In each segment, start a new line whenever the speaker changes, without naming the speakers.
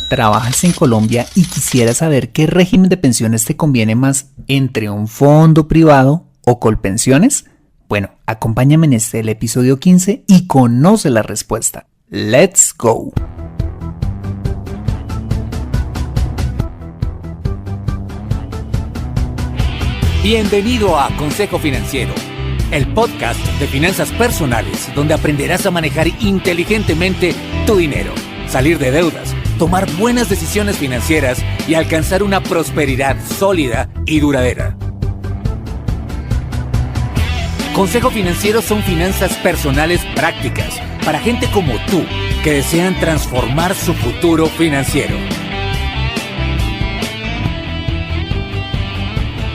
¿Trabajas en Colombia y quisieras saber qué régimen de pensiones te conviene más entre un fondo privado o Colpensiones? Bueno, acompáñame en el episodio 15 y conoce la respuesta. ¡Let's go!
Bienvenido a Consejo Financiero, el podcast de finanzas personales donde aprenderás a manejar inteligentemente tu dinero, salir de deudas, tomar buenas decisiones financieras y alcanzar una prosperidad sólida y duradera. Consejo Financiero son finanzas personales prácticas para gente como tú que desean transformar su futuro financiero.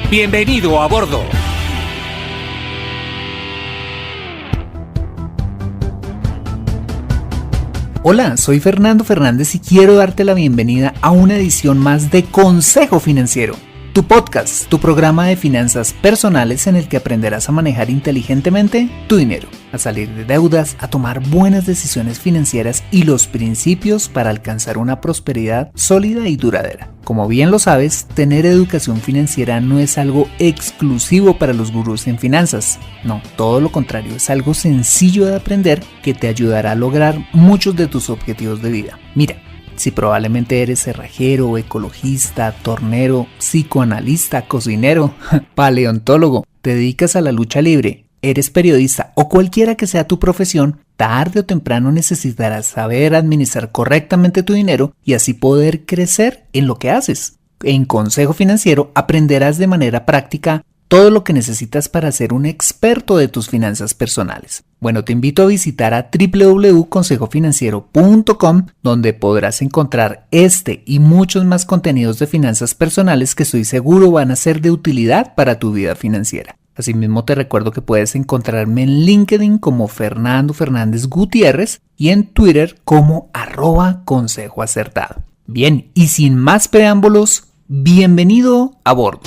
¡Bienvenido a bordo!
Hola, soy Fernando Fernández y quiero darte la bienvenida a una edición más de Consejo Financiero, tu podcast, tu programa de finanzas personales en el que aprenderás a manejar inteligentemente tu dinero, a salir de deudas, a tomar buenas decisiones financieras y los principios para alcanzar una prosperidad sólida y duradera. Como bien lo sabes, tener educación financiera no es algo exclusivo para los gurús en finanzas. No, todo lo contrario, es algo sencillo de aprender que te ayudará a lograr muchos de tus objetivos de vida. Mira, si probablemente eres cerrajero, ecologista, tornero, psicoanalista, cocinero, paleontólogo, te dedicas a la lucha libre, eres periodista o cualquiera que sea tu profesión, tarde o temprano necesitarás saber administrar correctamente tu dinero y así poder crecer en lo que haces. En Consejo Financiero aprenderás de manera práctica todo lo que necesitas para ser un experto de tus finanzas personales. Bueno, te invito a visitar a www.consejofinanciero.com, donde podrás encontrar este y muchos más contenidos de finanzas personales que estoy seguro van a ser de utilidad para tu vida financiera. Asimismo, te recuerdo que puedes encontrarme en LinkedIn como Fernando Fernández Gutiérrez y en Twitter como @consejoacertado. Bien, y sin más preámbulos, bienvenido a bordo.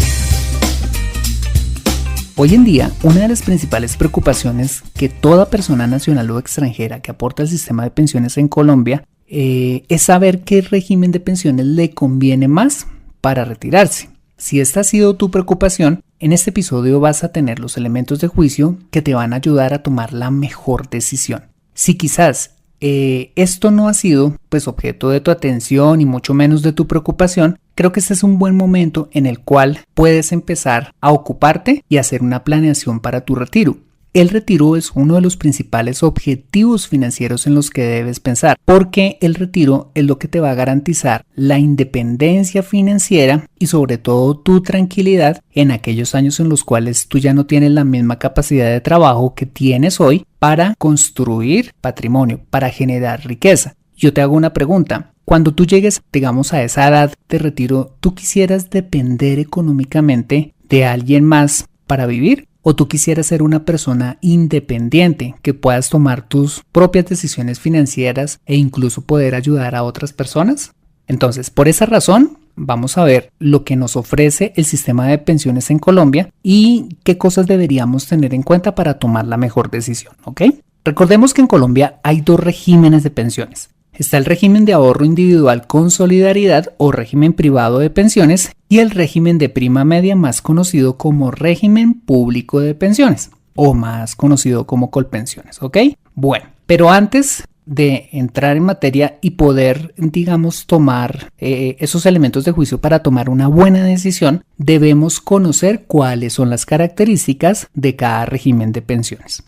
Hoy en día, una de las principales preocupaciones que toda persona nacional o extranjera que aporta al sistema de pensiones en Colombia es saber qué régimen de pensiones le conviene más para retirarse. Si esta ha sido tu preocupación, en este episodio vas a tener los elementos de juicio que te van a ayudar a tomar la mejor decisión. Si quizás esto no ha sido objeto de tu atención y mucho menos de tu preocupación, creo que este es un buen momento en el cual puedes empezar a ocuparte y hacer una planeación para tu retiro. El retiro es uno de los principales objetivos financieros en los que debes pensar, porque el retiro es lo que te va a garantizar la independencia financiera y sobre todo tu tranquilidad en aquellos años en los cuales tú ya no tienes la misma capacidad de trabajo que tienes hoy para construir patrimonio, para generar riqueza. Yo te hago una pregunta. Cuando tú llegues, digamos, a esa edad de retiro, ¿tú quisieras depender económicamente de alguien más para vivir? ¿O tú quisieras ser una persona independiente, que puedas tomar tus propias decisiones financieras e incluso poder ayudar a otras personas? Entonces, por esa razón, vamos a ver lo que nos ofrece el sistema de pensiones en Colombia y qué cosas deberíamos tener en cuenta para tomar la mejor decisión, ¿ok? Recordemos que en Colombia hay dos regímenes de pensiones. Está el régimen de ahorro individual con solidaridad o régimen privado de pensiones y el régimen de prima media más conocido como régimen público de pensiones o más conocido como Colpensiones, ¿ok? Bueno, pero antes de entrar en materia y poder, digamos, tomar esos elementos de juicio para tomar una buena decisión, debemos conocer cuáles son las características de cada régimen de pensiones.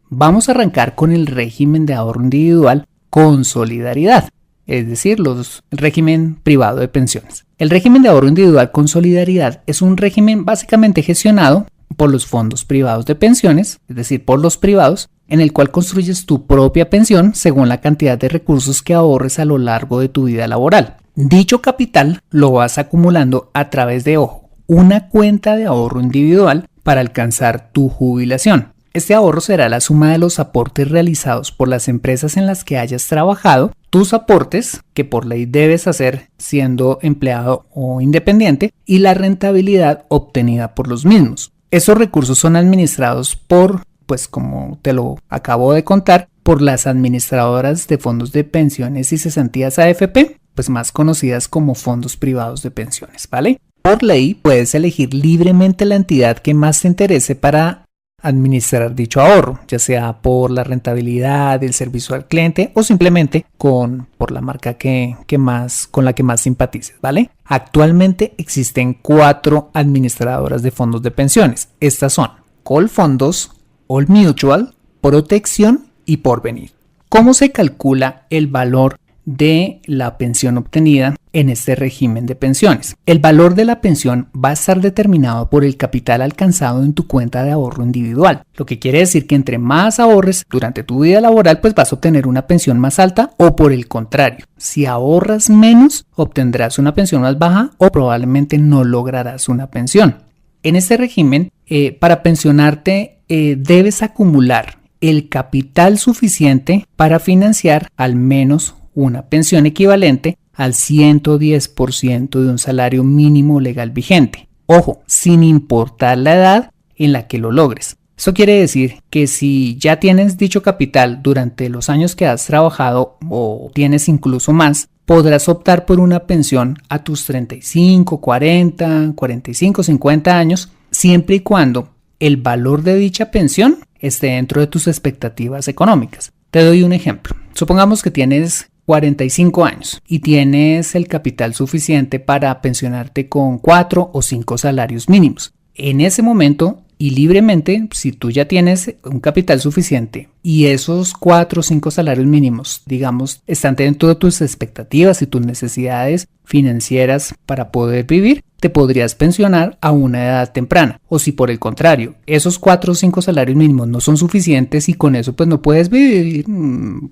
Vamos a arrancar con el régimen de ahorro individual con solidaridad, es decir, el régimen privado de pensiones. El régimen de ahorro individual con solidaridad es un régimen básicamente gestionado por los fondos privados de pensiones, es decir, por los privados, en el cual construyes tu propia pensión según la cantidad de recursos que ahorres a lo largo de tu vida laboral. Dicho capital lo vas acumulando a través de, una cuenta de ahorro individual para alcanzar tu jubilación. Este ahorro será la suma de los aportes realizados por las empresas en las que hayas trabajado, tus aportes, que por ley debes hacer siendo empleado o independiente, y la rentabilidad obtenida por los mismos. Esos recursos son administrados por, como te lo acabo de contar, por las administradoras de fondos de pensiones y cesantías AFP, pues más conocidas como fondos privados de pensiones, ¿vale? Por ley puedes elegir libremente la entidad que más te interese para administrar dicho ahorro, ya sea por la rentabilidad, el servicio al cliente o simplemente por la marca con la que más simpatices, ¿vale? Actualmente existen 4 administradoras de fondos de pensiones. Estas son Colfondos, Old Mutual, Protección y Porvenir. ¿Cómo se calcula el valor de la pensión obtenida en este régimen de pensiones? El valor de la pensión va a estar determinado por el capital alcanzado en tu cuenta de ahorro individual, lo que quiere decir que entre más ahorres durante tu vida laboral, pues vas a obtener una pensión más alta, o por el contrario, si ahorras menos, obtendrás una pensión más baja o probablemente no lograrás una pensión. En este régimen, para pensionarte, debes acumular el capital suficiente para financiar al menos una pensión equivalente al 110% de un salario mínimo legal vigente. Ojo, sin importar la edad en la que lo logres. Eso quiere decir que si ya tienes dicho capital durante los años que has trabajado o tienes incluso más, podrás optar por una pensión a tus 35, 40, 45, 50 años, siempre y cuando el valor de dicha pensión esté dentro de tus expectativas económicas. Te doy un ejemplo. Supongamos que tienes 45 años y tienes el capital suficiente para pensionarte con 4 o 5 salarios mínimos. En ese momento y libremente, si tú ya tienes un capital suficiente y esos 4 o 5 salarios mínimos, digamos, están dentro de tus expectativas y tus necesidades financieras para poder vivir, te podrías pensionar a una edad temprana. O si por el contrario, esos 4 o 5 salarios mínimos no son suficientes y con eso pues no puedes vivir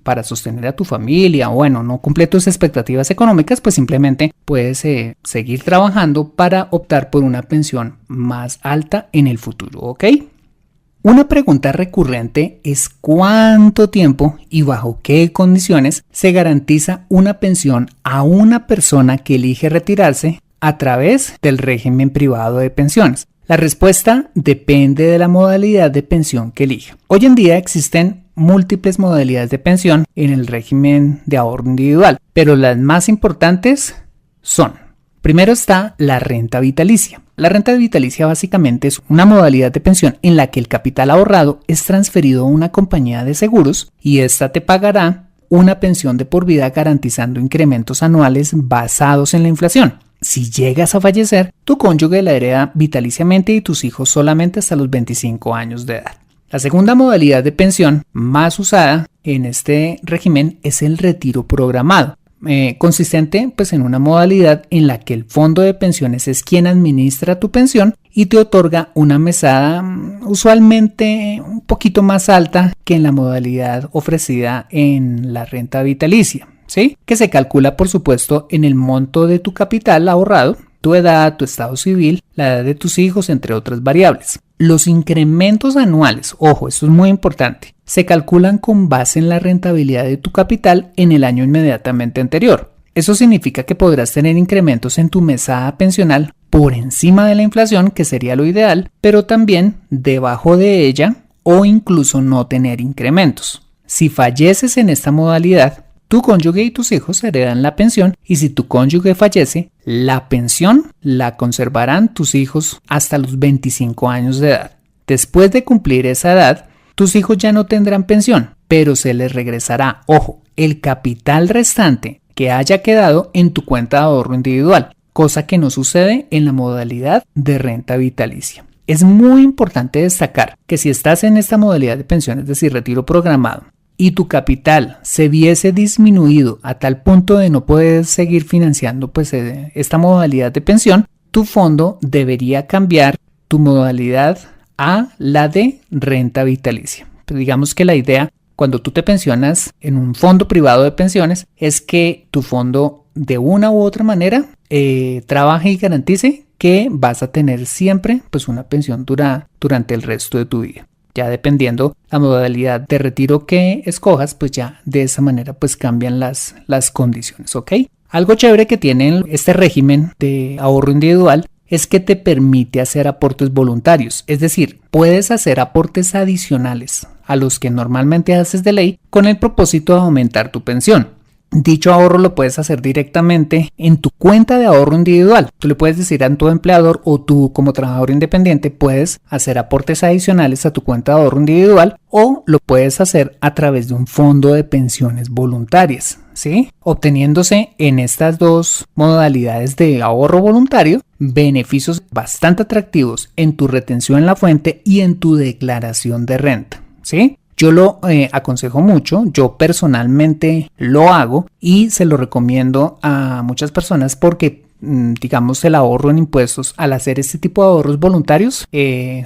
para sostener a tu familia, o bueno, no cumple tus expectativas económicas, pues simplemente puedes seguir trabajando para optar por una pensión más alta en el futuro, ¿ok? Una pregunta recurrente es cuánto tiempo y bajo qué condiciones se garantiza una pensión a una persona que elige retirarse a través del régimen privado de pensiones. La respuesta depende de la modalidad de pensión que elija. Hoy en día existen múltiples modalidades de pensión en el régimen de ahorro individual, pero las más importantes son: primero está la renta vitalicia. La renta vitalicia básicamente es una modalidad de pensión en la que el capital ahorrado es transferido a una compañía de seguros y esta te pagará una pensión de por vida garantizando incrementos anuales basados en la inflación. Si llegas a fallecer, tu cónyuge la hereda vitaliciamente y tus hijos solamente hasta los 25 años de edad. La segunda modalidad de pensión más usada en este régimen es el retiro programado, consistente pues en una modalidad en la que el fondo de pensiones es quien administra tu pensión y te otorga una mesada usualmente un poquito más alta que en la modalidad ofrecida en la renta vitalicia, ¿sí? Que se calcula por supuesto en el monto de tu capital ahorrado, tu edad, tu estado civil, la edad de tus hijos, entre otras variables. Los incrementos anuales, ojo, esto es muy importante, se calculan con base en la rentabilidad de tu capital en el año inmediatamente anterior. Eso significa que podrás tener incrementos en tu mesada pensional por encima de la inflación, que sería lo ideal, pero también debajo de ella o incluso no tener incrementos. Si falleces en esta modalidad, tu cónyuge y tus hijos heredan la pensión y si tu cónyuge fallece, la pensión la conservarán tus hijos hasta los 25 años de edad. Después de cumplir esa edad, tus hijos ya no tendrán pensión, pero se les regresará, ojo, el capital restante que haya quedado en tu cuenta de ahorro individual, cosa que no sucede en la modalidad de renta vitalicia. Es muy importante destacar que si estás en esta modalidad de pensión, es decir, retiro programado, y tu capital se viese disminuido a tal punto de no poder seguir financiando pues esta modalidad de pensión, tu fondo debería cambiar tu modalidad a la de renta vitalicia. Pero digamos que la idea cuando tú te pensionas en un fondo privado de pensiones es que tu fondo de una u otra manera trabaje y garantice que vas a tener siempre pues una pensión durante el resto de tu vida. Ya dependiendo la modalidad de retiro que escojas, pues ya de esa manera pues cambian las condiciones, ¿ok? Algo chévere que tiene este régimen de ahorro individual es que te permite hacer aportes voluntarios, es decir, puedes hacer aportes adicionales a los que normalmente haces de ley con el propósito de aumentar tu pensión. dicho ahorro lo puedes hacer directamente en tu cuenta de ahorro individual. Tú le puedes decir a tu empleador, o tú como trabajador independiente puedes hacer aportes adicionales a tu cuenta de ahorro individual, o lo puedes hacer a través de un fondo de pensiones voluntarias, ¿sí? Obteniéndose en estas dos modalidades de ahorro voluntario beneficios bastante atractivos en tu retención en la fuente y en tu declaración de renta, ¿sí? Yo lo aconsejo mucho, yo personalmente lo hago y se lo recomiendo a muchas personas porque digamos el ahorro en impuestos al hacer este tipo de ahorros voluntarios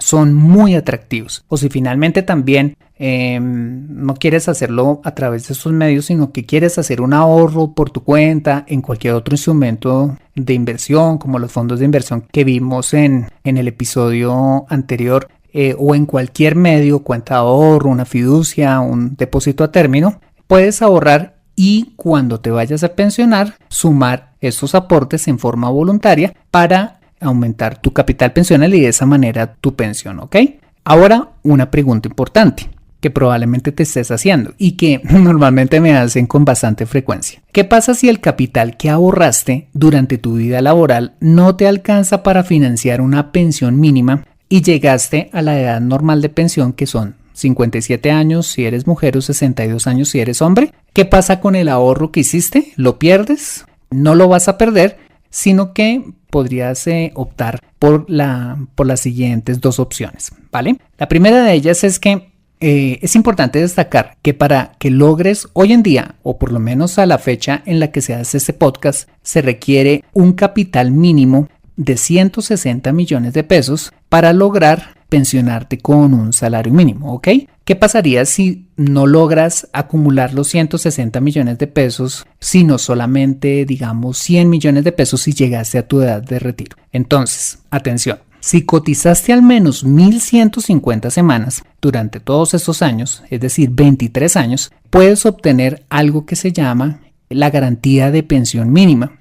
son muy atractivos. O si finalmente también no quieres hacerlo a través de estos medios, sino que quieres hacer un ahorro por tu cuenta en cualquier otro instrumento de inversión, como los fondos de inversión que vimos en el episodio anterior, o en cualquier medio, cuenta de ahorro, una fiducia, un depósito a término, puedes ahorrar y cuando te vayas a pensionar, sumar estos aportes en forma voluntaria para aumentar tu capital pensional y de esa manera tu pensión, ¿ok? Ahora, una pregunta importante que probablemente te estés haciendo y que normalmente me hacen con bastante frecuencia. ¿Qué pasa si el capital que ahorraste durante tu vida laboral no te alcanza para financiar una pensión mínima y llegaste a la edad normal de pensión, que son 57 años si eres mujer o 62 años si eres hombre? ¿Qué pasa con el ahorro que hiciste? ¿Lo pierdes? No lo vas a perder, sino que podrías optar por las siguientes dos opciones, ¿vale? La primera de ellas es que es importante destacar que para que logres hoy en día, o por lo menos a la fecha en la que se hace este podcast, se requiere un capital mínimo de 160 millones de pesos para lograr pensionarte con un salario mínimo, ¿ok? ¿Qué pasaría si no logras acumular los 160 millones de pesos, sino solamente, digamos, 100 millones de pesos si llegaste a tu edad de retiro? Entonces, atención, si cotizaste al menos 1.150 semanas durante todos estos años, es decir, 23 años, puedes obtener algo que se llama la garantía de pensión mínima.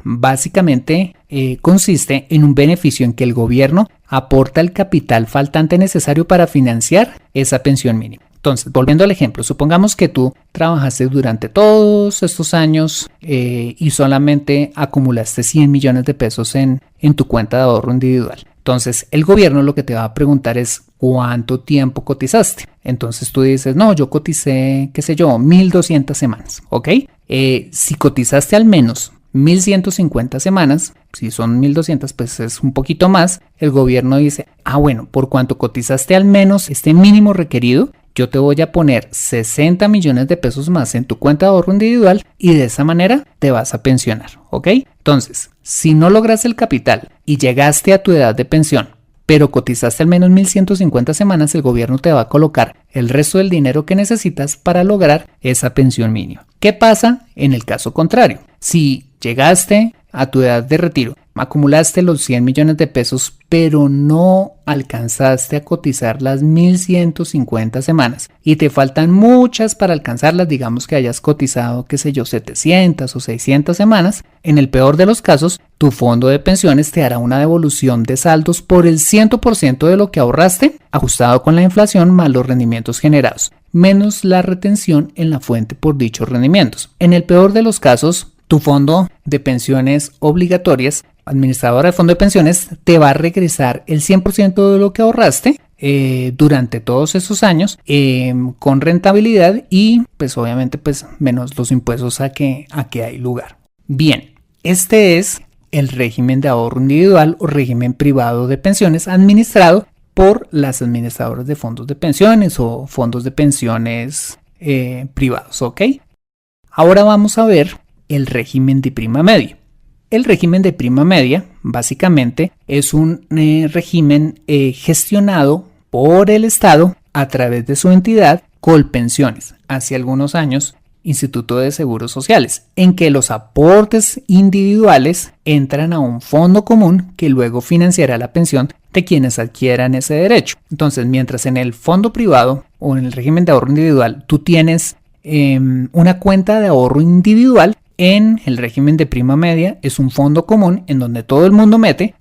Básicamente consiste en un beneficio en que el gobierno aporta el capital faltante necesario para financiar esa pensión mínima. Entonces, volviendo al ejemplo, supongamos que tú trabajaste durante todos estos años y solamente acumulaste 100 millones de pesos en tu cuenta de ahorro individual. Entonces, el gobierno lo que te va a preguntar es ¿cuánto tiempo cotizaste? Entonces tú dices, no, yo coticé, qué sé yo, 1.200 semanas, ¿ok? Si cotizaste al menos 1.150 semanas, si son 1.200 pues es un poquito más, el gobierno dice, bueno, por cuanto cotizaste al menos este mínimo requerido, yo te voy a poner 60 millones de pesos más en tu cuenta de ahorro individual y de esa manera te vas a pensionar, ¿ok? Entonces, si no logras el capital y llegaste a tu edad de pensión, pero cotizaste al menos 1.150 semanas, el gobierno te va a colocar el resto del dinero que necesitas para lograr esa pensión mínima. ¿Qué pasa en el caso contrario? Si llegaste a tu edad de retiro, acumulaste los 100 millones de pesos, pero no alcanzaste a cotizar las 1.150 semanas y te faltan muchas para alcanzarlas, digamos que hayas cotizado, qué sé yo, 700 o 600 semanas, en el peor de los casos, tu fondo de pensiones te hará una devolución de saldos por el 100% de lo que ahorraste, ajustado con la inflación más los rendimientos generados, menos la retención en la fuente por dichos rendimientos. En el peor de los casos, tu fondo de pensiones obligatorias, administradora de fondo de pensiones, te va a regresar el 100% de lo que ahorraste durante todos esos años con rentabilidad y pues obviamente pues menos los impuestos a que hay lugar. Bien, este es el régimen de ahorro individual o régimen privado de pensiones administrado por las administradoras de fondos de pensiones o fondos de pensiones privados, ¿ok? Ahora vamos a ver el régimen de prima media. El régimen de prima media básicamente es un régimen gestionado por el Estado a través de su entidad Colpensiones, hace algunos años Instituto de Seguros Sociales, en que los aportes individuales entran a un fondo común que luego financiará la pensión de quienes adquieran ese derecho. Entonces, mientras en el fondo privado o en el régimen de ahorro individual tú tienes una cuenta de ahorro individual, en el régimen de prima media es un fondo común en donde todo el mundo mete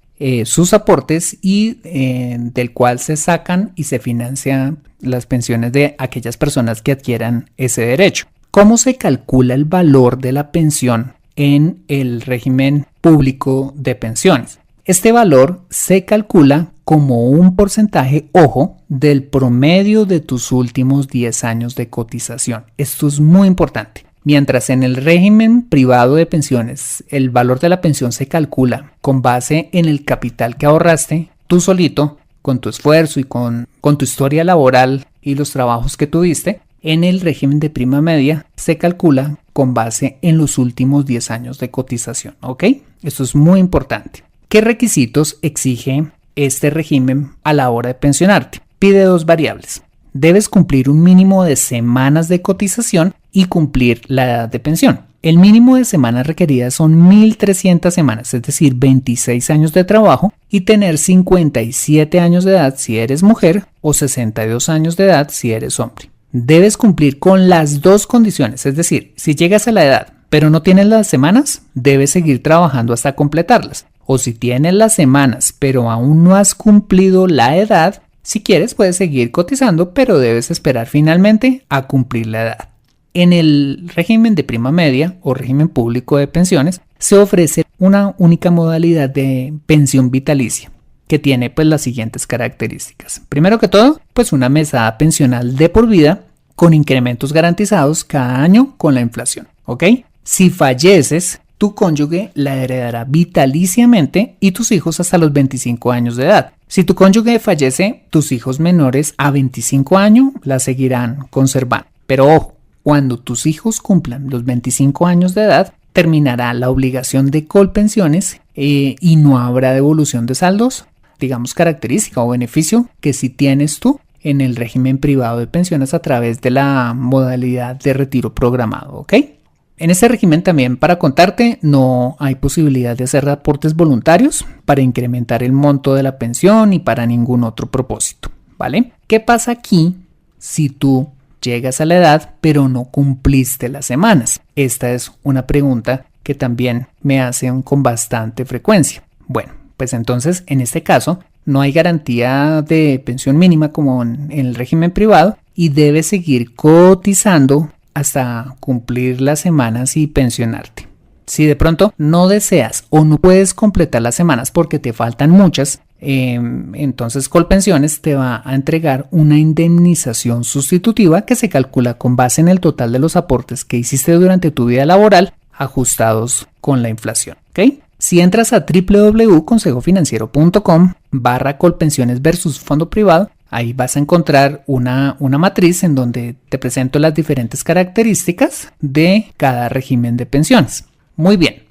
sus aportes y del cual se sacan y se financian las pensiones de aquellas personas que adquieran ese derecho. ¿Cómo se calcula el valor de la pensión en el régimen público de pensiones? Este valor se calcula como un porcentaje, ojo, del promedio de tus últimos 10 años de cotización. Esto es muy importante. Mientras en el régimen privado de pensiones el valor de la pensión se calcula con base en el capital que ahorraste tú solito, con tu esfuerzo y con tu historia laboral y los trabajos que tuviste, en el régimen de prima media se calcula con base en los últimos 10 años de cotización, ¿ok? Esto es muy importante. ¿Qué requisitos exige este régimen a la hora de pensionarte? Pide 2 variables. Debes cumplir un mínimo de semanas de cotización y cumplir la edad de pensión. El mínimo de semanas requeridas son 1.300 semanas, es decir, 26 años de trabajo, y tener 57 años de edad si eres mujer o 62 años de edad si eres hombre. Debes cumplir con las 2 condiciones, es decir, si llegas a la edad pero no tienes las semanas, debes seguir trabajando hasta completarlas. O si tienes las semanas pero aún no has cumplido la edad, si quieres puedes seguir cotizando, pero debes esperar finalmente a cumplir la edad. En el régimen de prima media o régimen público de pensiones se ofrece una única modalidad de pensión vitalicia que tiene pues las siguientes características. Primero que todo, pues una mesada pensional de por vida con incrementos garantizados cada año con la inflación, ¿ok? Si falleces, tu cónyuge la heredará vitaliciamente y tus hijos hasta los 25 años de edad. Si tu cónyuge fallece, tus hijos menores a 25 años la seguirán conservando. Pero ojo, cuando tus hijos cumplan los 25 años de edad, terminará la obligación de Colpensiones y no habrá devolución de saldos, digamos característica o beneficio que si tienes tú en el régimen privado de pensiones a través de la modalidad de retiro programado, ¿ok? En este régimen también, para contarte, no hay posibilidad de hacer aportes voluntarios para incrementar el monto de la pensión y para ningún otro propósito, ¿vale? ¿Qué pasa aquí si tú llegas a la edad pero no cumpliste las semanas? Esta es una pregunta que también me hacen con bastante frecuencia. Bueno, pues entonces en este caso no hay garantía de pensión mínima como en el régimen privado y debes seguir cotizando hasta cumplir las semanas y pensionarte. Si de pronto no deseas o no puedes completar las semanas porque te faltan muchas, entonces Colpensiones te va a entregar una indemnización sustitutiva que se calcula con base en el total de los aportes que hiciste durante tu vida laboral ajustados con la inflación, ¿ok? Si entras a www.consejofinanciero.com/Colpensiones versus fondo privado, ahí vas a encontrar una matriz en donde te presento las diferentes características de cada régimen de pensiones. Muy bien.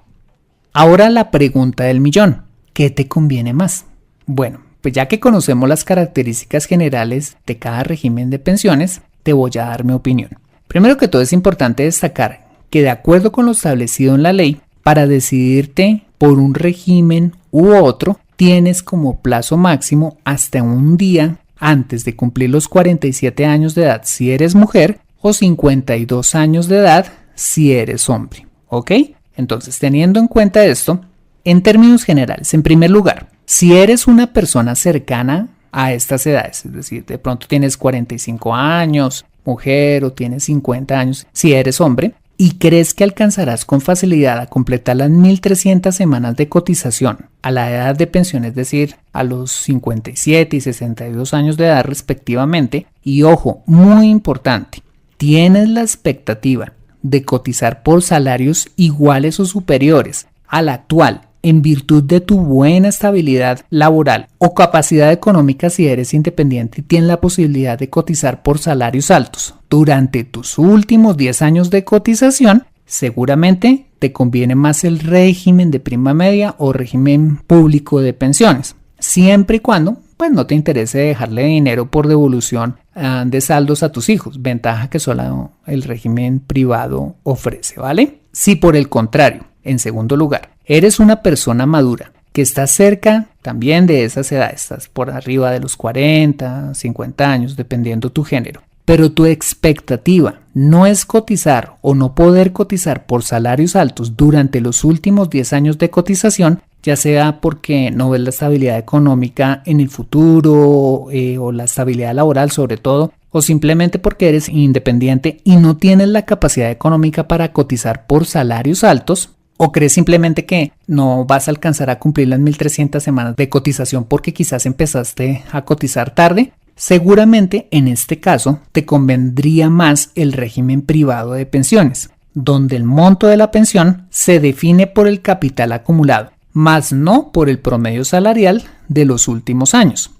Ahora la pregunta del millón. ¿Qué te conviene más? Bueno, pues ya que conocemos las características generales de cada régimen de pensiones, te voy a dar mi opinión. Primero que todo es importante destacar que de acuerdo con lo establecido en la ley, para decidirte por un régimen u otro, tienes como plazo máximo hasta un día antes de cumplir los 47 años de edad si eres mujer o 52 años de edad si eres hombre, ¿ok? Entonces, teniendo en cuenta esto, en términos generales, en primer lugar, si eres una persona cercana a estas edades, es decir, de pronto tienes 45 años, mujer, o tienes 50 años, si eres hombre, y crees que alcanzarás con facilidad a completar las 1.300 semanas de cotización a la edad de pensión, es decir, a los 57 y 62 años de edad respectivamente, y ojo, muy importante, tienes la expectativa de cotizar por salarios iguales o superiores al actual en virtud de tu buena estabilidad laboral o capacidad económica si eres independiente y tienes la posibilidad de cotizar por salarios altos durante tus últimos 10 años de cotización, seguramente te conviene más el régimen de prima media o régimen público de pensiones, siempre y cuando pues no te interese dejarle dinero por devolución de saldos a tus hijos, ventaja que solo el régimen privado ofrece, ¿vale? Si por el contrario, en segundo lugar, eres una persona madura que está cerca también de esas edades, estás por arriba de los 40, 50 años, dependiendo tu género, pero tu expectativa no es cotizar o no poder cotizar por salarios altos durante los últimos 10 años de cotización, ya sea porque no ves la estabilidad económica en el futuro o la estabilidad laboral sobre todo, o simplemente porque eres independiente y no tienes la capacidad económica para cotizar por salarios altos, o crees simplemente que no vas a alcanzar a cumplir las 1.300 semanas de cotización porque quizás empezaste a cotizar tarde, seguramente en este caso te convendría más el régimen privado de pensiones, donde el monto de la pensión se define por el capital acumulado, más no por el promedio salarial de los últimos años.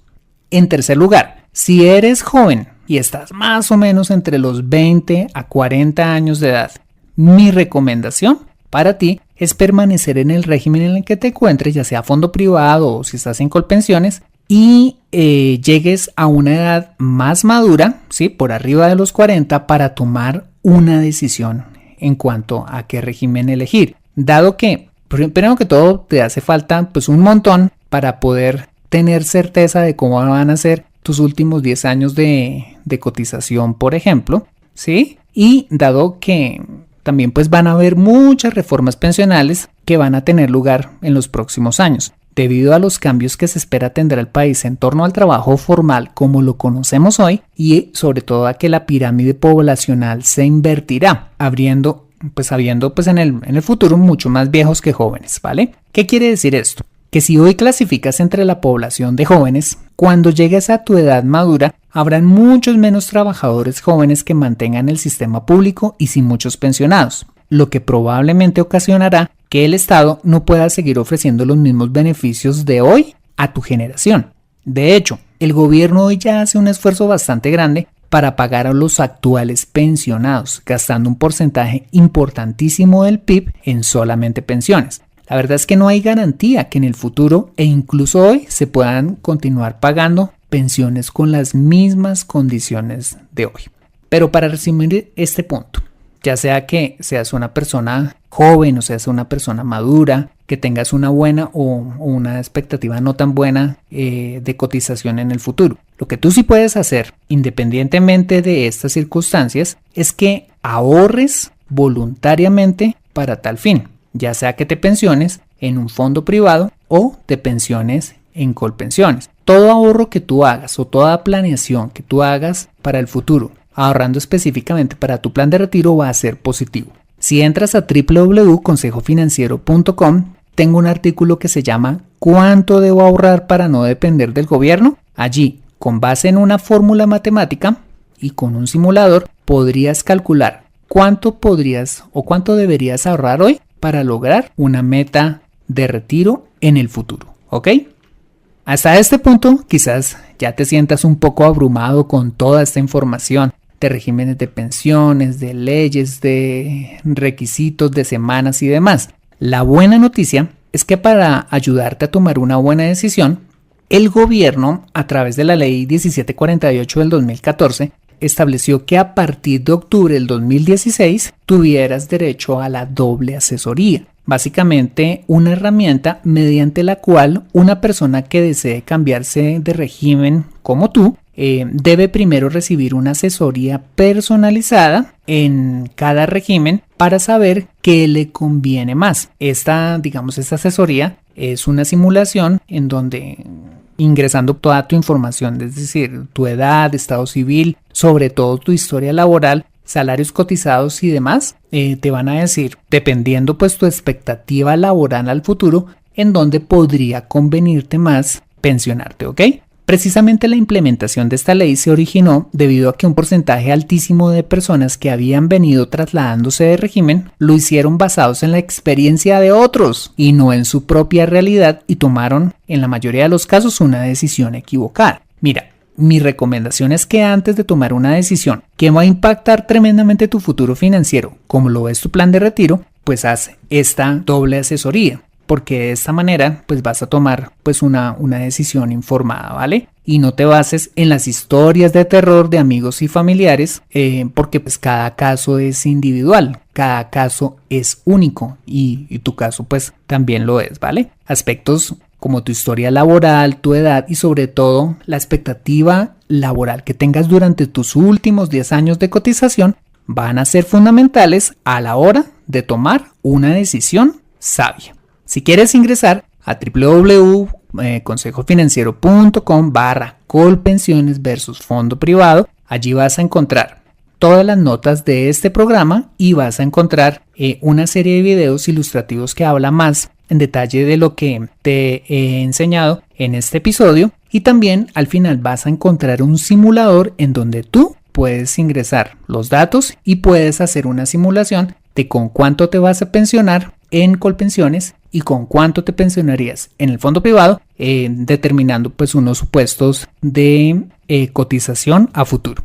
En tercer lugar, si eres joven y estás más o menos entre los 20 a 40 años de edad, mi recomendación para ti es permanecer en el régimen en el que te encuentres, ya sea fondo privado o si estás en Colpensiones, y llegues a una edad más madura, ¿sí? Por arriba de los 40, para tomar una decisión en cuanto a qué régimen elegir, dado que primero que todo te hace falta pues un montón para poder tener certeza de cómo van a ser tus últimos 10 años de cotización, por ejemplo, ¿sí? Y dado que también pues van a haber muchas reformas pensionales que van a tener lugar en los próximos años, debido a los cambios que se espera tendrá el país en torno al trabajo formal como lo conocemos hoy, y sobre todo a que la pirámide poblacional se invertirá, habiendo en el futuro mucho más viejos que jóvenes, ¿vale? ¿Qué quiere decir esto? Que si hoy clasificas entre la población de jóvenes, cuando llegues a tu edad madura, habrán muchos menos trabajadores jóvenes que mantengan el sistema público y sin muchos pensionados, lo que probablemente ocasionará que el Estado no pueda seguir ofreciendo los mismos beneficios de hoy a tu generación. De hecho, el gobierno hoy ya hace un esfuerzo bastante grande para pagar a los actuales pensionados, gastando un porcentaje importantísimo del PIB en solamente pensiones. La verdad es que no hay garantía que en el futuro e incluso hoy se puedan continuar pagando pensiones con las mismas condiciones de hoy. Pero para resumir este punto, ya sea que seas una persona joven o seas una persona madura, que tengas una buena o una expectativa no tan buena de cotización en el futuro, lo que tú sí puedes hacer, independientemente de estas circunstancias, es que ahorres voluntariamente para tal fin, ya sea que te pensiones en un fondo privado o te pensiones en Colpensiones. Todo ahorro que tú hagas o toda planeación que tú hagas para el futuro, ahorrando específicamente para tu plan de retiro, va a ser positivo. Si entras a www.consejofinanciero.com, tengo un artículo que se llama ¿Cuánto debo ahorrar para no depender del gobierno? Allí, con base en una fórmula matemática y con un simulador, podrías calcular cuánto podrías o cuánto deberías ahorrar hoy para lograr una meta de retiro en el futuro, ¿ok? Hasta este punto quizás ya te sientas un poco abrumado con toda esta información de regímenes de pensiones, de leyes, de requisitos, de semanas y demás. La buena noticia es que para ayudarte a tomar una buena decisión, el gobierno, a través de la ley 1748 del 2014, estableció que a partir de octubre del 2016 tuvieras derecho a la doble asesoría. Básicamente una herramienta mediante la cual una persona que desee cambiarse de régimen como tú debe primero recibir una asesoría personalizada en cada régimen para saber qué le conviene más. Esta asesoría es una simulación en donde ingresando toda tu información, es decir, tu edad, estado civil, sobre todo tu historia laboral, salarios cotizados y demás, te van a decir, dependiendo pues tu expectativa laboral al futuro, en dónde podría convenirte más pensionarte, ¿ok? Precisamente la implementación de esta ley se originó debido a que un porcentaje altísimo de personas que habían venido trasladándose de régimen lo hicieron basados en la experiencia de otros y no en su propia realidad, y tomaron en la mayoría de los casos una decisión equivocada. Mira, mi recomendación es que antes de tomar una decisión que va a impactar tremendamente tu futuro financiero, como lo es tu plan de retiro, pues haz esta doble asesoría, porque de esta manera pues vas a tomar pues una decisión informada, ¿vale? Y no te bases en las historias de terror de amigos y familiares, porque pues cada caso es individual, cada caso es único y tu caso pues también lo es, ¿vale? Aspectos como tu historia laboral, tu edad y sobre todo la expectativa laboral que tengas durante tus últimos 10 años de cotización van a ser fundamentales a la hora de tomar una decisión sabia. Si quieres ingresar a www.consejofinanciero.com/colpensiones versus fondo privado. Allí vas a encontrar todas las notas de este programa y vas a encontrar una serie de videos ilustrativos que habla más en detalle de lo que te he enseñado en este episodio. Y también al final vas a encontrar un simulador en donde tú puedes ingresar los datos y puedes hacer una simulación de con cuánto te vas a pensionar en Colpensiones y con cuánto te pensionarías en el fondo privado, determinando pues unos supuestos de cotización a futuro.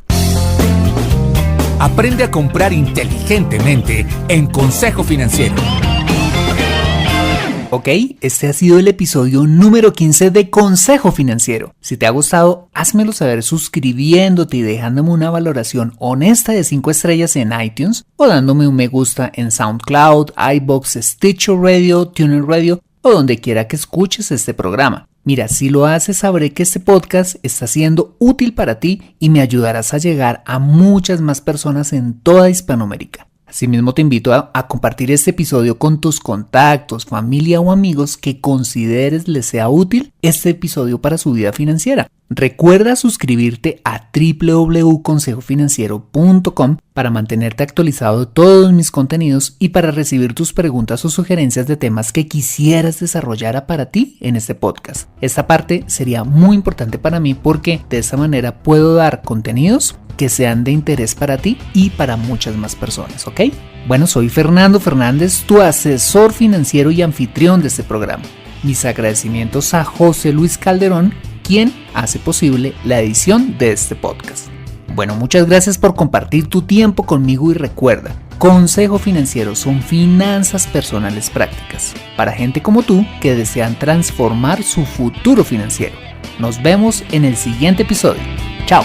Aprende a comprar inteligentemente en Consejo Financiero.
Ok, este ha sido el episodio número 15 de Consejo Financiero. Si te ha gustado, házmelo saber suscribiéndote y dejándome una valoración honesta de 5 estrellas en iTunes o dándome un me gusta en SoundCloud, iVoox, Stitcher Radio, TuneIn Radio o donde quiera que escuches este programa. Mira, si lo haces, sabré que este podcast está siendo útil para ti y me ayudarás a llegar a muchas más personas en toda Hispanoamérica. Asimismo, te invito a compartir este episodio con tus contactos, familia o amigos que consideres les sea útil este episodio para su vida financiera. Recuerda suscribirte a www.consejofinanciero.com para mantenerte actualizado de todos mis contenidos y para recibir tus preguntas o sugerencias de temas que quisieras desarrollar para ti en este podcast. Esta parte sería muy importante para mí porque de esta manera puedo dar contenidos que sean de interés para ti y para muchas más personas, ¿ok? Bueno, soy Fernando Fernández, tu asesor financiero y anfitrión de este programa. Mis agradecimientos a José Luis Calderón, quien hace posible la edición de este podcast. Bueno, muchas gracias por compartir tu tiempo conmigo y recuerda, Consejo Financiero son finanzas personales prácticas para gente como tú que desean transformar su futuro financiero. Nos vemos en el siguiente episodio. Chao.